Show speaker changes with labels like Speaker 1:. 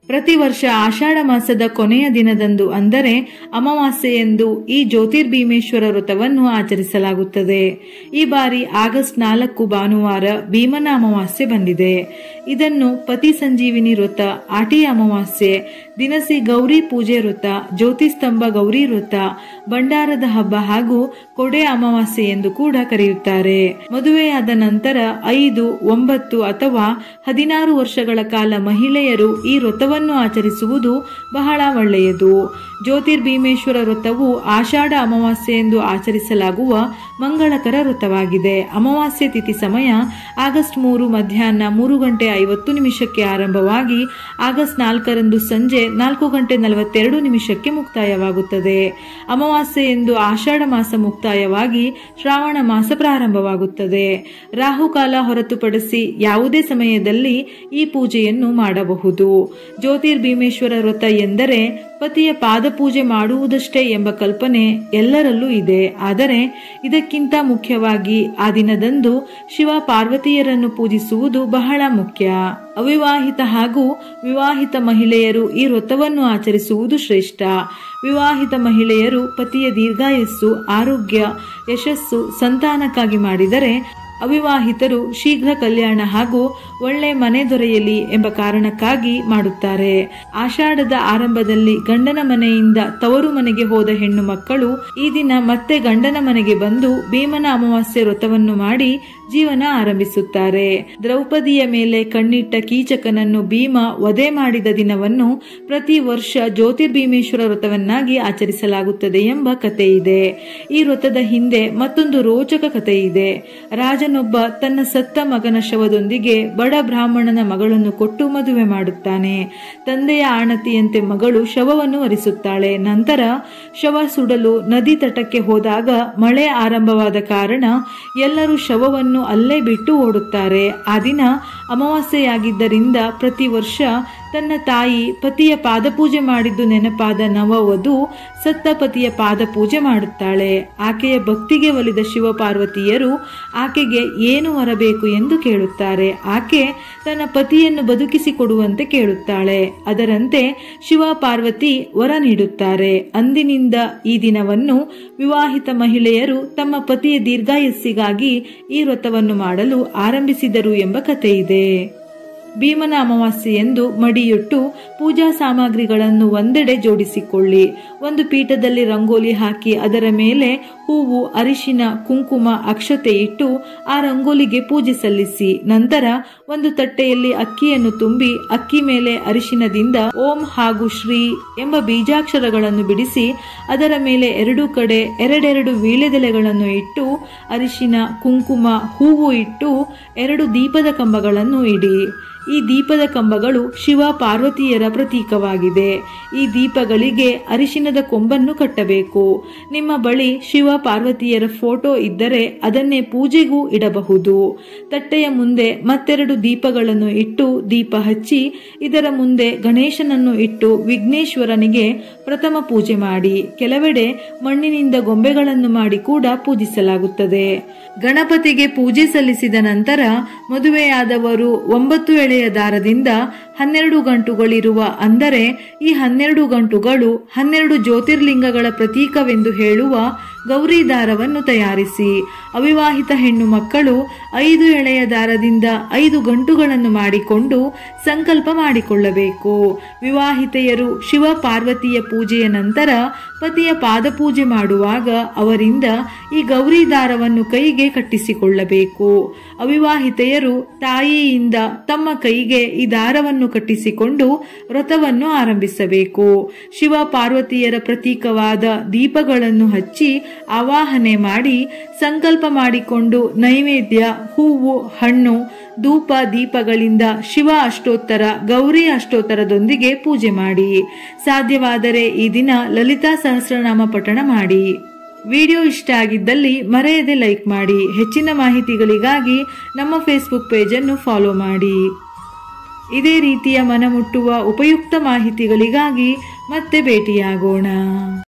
Speaker 1: ಪ್ರತಿ ವರ್ಷ ಆಷಾಢ ಮಾಸದ ಕೊನೆಯ ದಿನದಂದು ಅಂದರೆ ಅಮಾವಾಸ್ಯೆಯಂದು ಈ ಜ್ಯೋತಿರ್ಭೀಮೇಶ್ವರ ವ್ರತವನ್ನು ಆಚರಿಸಲಾಗುತ್ತದೆ. ಈ ಬಾರಿ ಆಗಸ್ಟ್ 4 ಭಾನುವಾರ ಭೀಮನ ಅಮಾವಾಸ್ಯೆ ಬಂದಿದೆ. ಇದನ್ನು ಪತಿ ಸಂಜೀವಿನಿ ವ್ರತ, ಆಟಿ ಅಮಾವಾಸ್ಯೆ, ದಿನಸಿ ಗೌರಿ ಪೂಜೆ ವ್ರತ, ಜ್ಯೋತಿಸ್ತಂಭ ಗೌರಿ ವ್ರತ, ಭಂಡಾರದ ಹಬ್ಬ ಹಾಗೂ ಕೊಡೆ ಅಮಾವಾಸ್ಯೆ ಎಂದು ಕೂಡ ಕರೆಯುತ್ತಾರೆ. ಮದುವೆಯಾದ ನಂತರ 5, 9 ಅಥವಾ 16 ವರ್ಷಗಳ ಕಾಲ ಮಹಿಳೆಯರು ಈ ವ್ರತವನ್ನು ಆಚರಿಸುವುದು ಬಹಳ ಒಳ್ಳೆಯದು. ಜ್ಯೋತಿರ್ಭೀಮೇಶ್ವರ ವ್ರತವು ಆಷಾಢ ಅಮಾವಾಸ್ಯೆ ಎಂದು ಆಚರಿಸಲಾಗುವ ಮಂಗಳಕರ ವ್ರತವಾಗಿದೆ. ಅಮಾವಾಸ್ಯೆ ತಿಥಿ ಸಮಯ ಆಗಸ್ಟ್ 3 ಮಧ್ಯಾಹ್ನ 3:50 ಆರಂಭವಾಗಿ ಆಗಸ್ಟ್ 4ರಂದು ಸಂಜೆ 4:42 ಮುಕ್ತಾಯವಾಗುತ್ತದೆ. ಅಮಾವಾಸ್ಯೆ ಎಂದು ಆಷಾಢ ಮಾಸ ಮುಕ್ತಾಯವಾಗಿ ಶ್ರಾವಣ ಮಾಸ ಪ್ರಾರಂಭವಾಗುತ್ತದೆ. ರಾಹುಕಾಲ ಹೊರತುಪಡಿಸಿ ಯಾವುದೇ ಸಮಯದಲ್ಲಿ ಈ ಪೂಜೆಯನ್ನು ಮಾಡಬಹುದು. ಜ್ಯೋತಿರ್ಭೀಮೇಶ್ವರ ವ್ರತ ಎಂದರೆ ಪತಿಯ ಪಾದಪೂಜೆ ಮಾಡುವುದಷ್ಟೇ ಎಂಬ ಕಲ್ಪನೆ ಎಲ್ಲರಲ್ಲೂ ಇದೆ. ಆದರೆ ಇದಕ್ಕಿಂತ ಮುಖ್ಯವಾಗಿ ಆ ದಿನದಂದು ಶಿವ ಪಾರ್ವತಿಯರನ್ನು ಪೂಜಿಸುವುದು ಬಹಳ ಮುಖ್ಯ. ಅವಿವಾಹಿತ ಹಾಗೂ ವಿವಾಹಿತ ಮಹಿಳೆಯರು ಈ ವ್ರತವನ್ನು ಆಚರಿಸುವುದು ಶ್ರೇಷ್ಠ. ವಿವಾಹಿತ ಮಹಿಳೆಯರು ಪತಿಯ ದೀರ್ಘಾಯಸ್ಸು, ಆರೋಗ್ಯ, ಯಶಸ್ಸು, ಸಂತಾನಕ್ಕಾಗಿ ಮಾಡಿದರೆ, ಅವಿವಾಹಿತರು ಶೀಘ್ರ ಕಲ್ಯಾಣ ಹಾಗೂ ಒಳ್ಳೆ ಮನೆ ದೊರೆಯಲಿ ಎಂಬ ಕಾರಣಕ್ಕಾಗಿ ಮಾಡುತ್ತಾರೆ. ಆಷಾಢದ ಆರಂಭದಲ್ಲಿ ಗಂಡನ ಮನೆಯಿಂದ ತವರು ಮನೆಗೆ ಹೋದ ಹೆಣ್ಣು ಮಕ್ಕಳು ಈ ದಿನ ಮತ್ತೆ ಗಂಡನ ಮನೆಗೆ ಬಂದು ಭೀಮನ ಅಮಾವಾಸ್ಯೆ ವ್ರತವನ್ನು ಮಾಡಿ ಜೀವನ ಆರಂಭಿಸುತ್ತಾರೆ. ದ್ರೌಪದಿಯ ಮೇಲೆ ಕಣ್ಣಿಟ್ಟ ಕೀಚಕನನ್ನು ಭೀಮ ವಧೆ ಮಾಡಿದ ದಿನವನ್ನು ಪ್ರತಿ ವರ್ಷ ಜ್ಯೋತಿರ್ಭೀಮೇಶ್ವರ ವ್ರತವನ್ನಾಗಿ ಆಚರಿಸಲಾಗುತ್ತದೆ ಎಂಬ ಕಥೆ ಇದೆ. ಈ ವ್ರತದ ಹಿಂದೆ ಮತ್ತೊಂದು ರೋಚಕ ಕಥೆ ಇದೆ. ರಾಜನೊಬ್ಬ ತನ್ನ ಸತ್ತ ಮಗನ ಶವದೊಂದಿಗೆ ಬಡ ಬ್ರಾಹ್ಮಣನ ಮಗಳನ್ನು ಕೊಟ್ಟು ಮದುವೆ ಮಾಡುತ್ತಾನೆ. ತಂದೆಯ ಆಣತಿಯಂತೆ ಮಗಳು ಶವವನ್ನು ವರಿಸುತ್ತಾಳೆ. ನಂತರ ಶವ ಸುಡಲು ನದಿ ತಟಕ್ಕೆ ಹೋದಾಗ ಮಳೆ ಆರಂಭವಾದ ಕಾರಣ ಎಲ್ಲರೂ ಶವವನ್ನು ಅಲ್ಲೇ ಬಿಟ್ಟು ಓಡುತ್ತಾರೆ. ಆ ದಿನ ಅಮಾವಾಸ್ಯೆಯಾಗಿದ್ದರಿಂದ ಪ್ರತಿ ವರ್ಷ ತನ್ನ ತಾಯಿ ಪತಿಯ ಪಾದಪೂಜೆ ಮಾಡಿದ್ದು ನೆನಪಾದ ನವವಧು ಸತ್ತ ಪತಿಯ ಪಾದಪೂಜೆ ಮಾಡುತ್ತಾಳೆ. ಆಕೆಯ ಭಕ್ತಿಗೆ ಒಲಿದ ಶಿವ ಪಾರ್ವತಿಯರು ಆಕೆಗೆ ಏನು ವರಬೇಕು ಎಂದು ಕೇಳುತ್ತಾರೆ. ಆಕೆ ತನ್ನ ಪತಿಯನ್ನು ಬದುಕಿಸಿಕೊಡುವಂತೆ ಕೇಳುತ್ತಾಳೆ. ಅದರಂತೆ ಶಿವ ಪಾರ್ವತಿ ವರ ನೀಡುತ್ತಾರೆ. ಅಂದಿನಿಂದ ಈ ದಿನವನ್ನು ವಿವಾಹಿತ ಮಹಿಳೆಯರು ತಮ್ಮ ಪತಿಯ ದೀರ್ಘಾಯಸ್ಸಿಗಾಗಿ ಈ ವ್ರತವನ್ನು ಮಾಡಲು ಆರಂಭಿಸಿದರು ಎಂಬ ಕಥೆ ಇದೆ. ಭೀಮನ ಅಮಾವಾಸ್ಯೆಯಂದು ಮಡಿಯುಟ್ಟು ಪೂಜಾ ಸಾಮಗ್ರಿಗಳನ್ನು ಒಂದೆಡೆ ಜೋಡಿಸಿಕೊಳ್ಳಿ. ಒಂದು ಪೀಠದಲ್ಲಿ ರಂಗೋಲಿ ಹಾಕಿ ಅದರ ಮೇಲೆ ಹೂವು, ಅರಿಶಿನ, ಕುಂಕುಮ, ಅಕ್ಷತೆ ಇಟ್ಟು ಆ ರಂಗೋಲಿಗೆ ಪೂಜೆ ಸಲ್ಲಿಸಿ. ನಂತರ ಒಂದು ತಟ್ಟೆಯಲ್ಲಿ ಅಕ್ಕಿಯನ್ನು ತುಂಬಿ ಅಕ್ಕಿ ಮೇಲೆ ಅರಿಶಿನದಿಂದ ಓಂ ಹಾಗೂ ಶ್ರೀ ಎಂಬ ಬೀಜಾಕ್ಷರಗಳನ್ನು ಬಿಡಿಸಿ ಅದರ ಮೇಲೆ ಎರಡೂ ಕಡೆ ಎರಡೆರಡು ವೀಳ್ಯದೆಲೆಗಳನ್ನು ಇಟ್ಟು ಅರಿಶಿನ, ಕುಂಕುಮ, ಹೂವು ಇಟ್ಟು 2 ದೀಪದ ಕಂಬಗಳನ್ನು ಇಡಿ. ಈ ದೀಪದ ಕಂಬಗಳು ಶಿವ ಪಾರ್ವತಿಯರ ಪ್ರತೀಕವಾಗಿದೆ. ಈ ದೀಪಗಳಿಗೆ ಅರಿಶಿನದ ಕೊಂಬನ್ನು ಕಟ್ಟಬೇಕು. ನಿಮ್ಮ ಬಳಿ ಶಿವ ಪಾರ್ವತಿಯರ ಫೋಟೋ ಇದ್ದರೆ ಅದನ್ನೇ ಪೂಜೆಗೂ ಇಡಬಹುದು. ತಟ್ಟೆಯ ಮುಂದೆ ಮತ್ತೆರಡು ದೀಪಗಳನ್ನು ಇಟ್ಟು ದೀಪ ಹಚ್ಚಿ ಇದರ ಮುಂದೆ ಗಣೇಶನನ್ನು ಇಟ್ಟು ವಿಘ್ನೇಶ್ವರನಿಗೆ ಪ್ರಥಮ ಪೂಜೆ ಮಾಡಿ. ಕೆಲವೆಡೆ ಮಣ್ಣಿನಿಂದ ಗೊಂಬೆಗಳನ್ನು ಮಾಡಿ ಕೂಡ ಪೂಜಿಸಲಾಗುತ್ತದೆ. ಗಣಪತಿಗೆ ಪೂಜೆ ಸಲ್ಲಿಸಿದ ನಂತರ ಮದುವೆಯಾದವರು 9 ಎಳೆಯ ದಾರದಿಂದ 12 ಗಂಟುಗಳಿರುವ, ಅಂದರೆ ಈ 12 ಗಂಟುಗಳು 12 ಜ್ಯೋತಿರ್ಲಿಂಗಗಳ ಪ್ರತೀಕವೆಂದು ಹೇಳುವ ಗೌರಿ ದಾರವನ್ನು ತಯಾರಿಸಿ. ಅವಿವಾಹಿತ ಹೆಣ್ಣು ಮಕ್ಕಳು 5 ಎಳೆಯ ದಾರದಿಂದ 5 ಗಂಟುಗಳನ್ನು ಮಾಡಿಕೊಂಡು ಸಂಕಲ್ಪ ಮಾಡಿಕೊಳ್ಳಬೇಕು. ವಿವಾಹಿತೆಯರು ಶಿವ ಪಾರ್ವತಿಯ ಪೂಜೆಯ ನಂತರ ಪತಿಯ ಪಾದಪೂಜೆ ಮಾಡುವಾಗ ಅವರಿಂದ ಈ ಗೌರಿ ದಾರವನ್ನು ಕೈಗೆ ಕಟ್ಟಿಸಿಕೊಳ್ಳಬೇಕು. ಅವಿವಾಹಿತೆಯರು ತಾಯಿಯಿಂದ ತಮ್ಮ ಕೈಗೆ ಈ ದಾರವನ್ನು ಕಟ್ಟಿಸಿಕೊಂಡು ವ್ರತವನ್ನು ಆರಂಭಿಸಬೇಕು. ಶಿವ ಪಾರ್ವತಿಯರ ಪ್ರತೀಕವಾದ ದೀಪಗಳನ್ನು ಹಚ್ಚಿ ಆವಾಹನೆ ಮಾಡಿ ಸಂಕಲ್ಪ ಮಾಡಿಕೊಂಡು ನೈವೇದ್ಯ, ಹೂವು, ಹಣ್ಣು, ಧೂಪ, ದೀಪಗಳಿಂದ ಶಿವ ಅಷ್ಟೋತ್ತರ, ಗೌರಿ ಅಷ್ಟೋತ್ತರದೊಂದಿಗೆ ಪೂಜೆ ಮಾಡಿ. ಸಾಧ್ಯವಾದರೆ ಈ ದಿನ ಲಲಿತಾ ಸಹಸ್ರನಾಮ ಪಠಣ ಮಾಡಿ. ವಿಡಿಯೋ ಇಷ್ಟ ಆಗಿದ್ದಲ್ಲಿ ಮರೆಯದೆ ಲೈಕ್ ಮಾಡಿ. ಹೆಚ್ಚಿನ ಮಾಹಿತಿಗಳಿಗಾಗಿ ನಮ್ಮ ಫೇಸ್ಬುಕ್ ಪೇಜ್ ಅನ್ನು ಫಾಲೋ ಮಾಡಿ. ಇದೇ ರೀತಿಯ ಮನಮುಟ್ಟುವ ಉಪಯುಕ್ತ ಮಾಹಿತಿಗಳಿಗಾಗಿ ಮತ್ತೆ ಭೇಟಿಯಾಗೋಣ.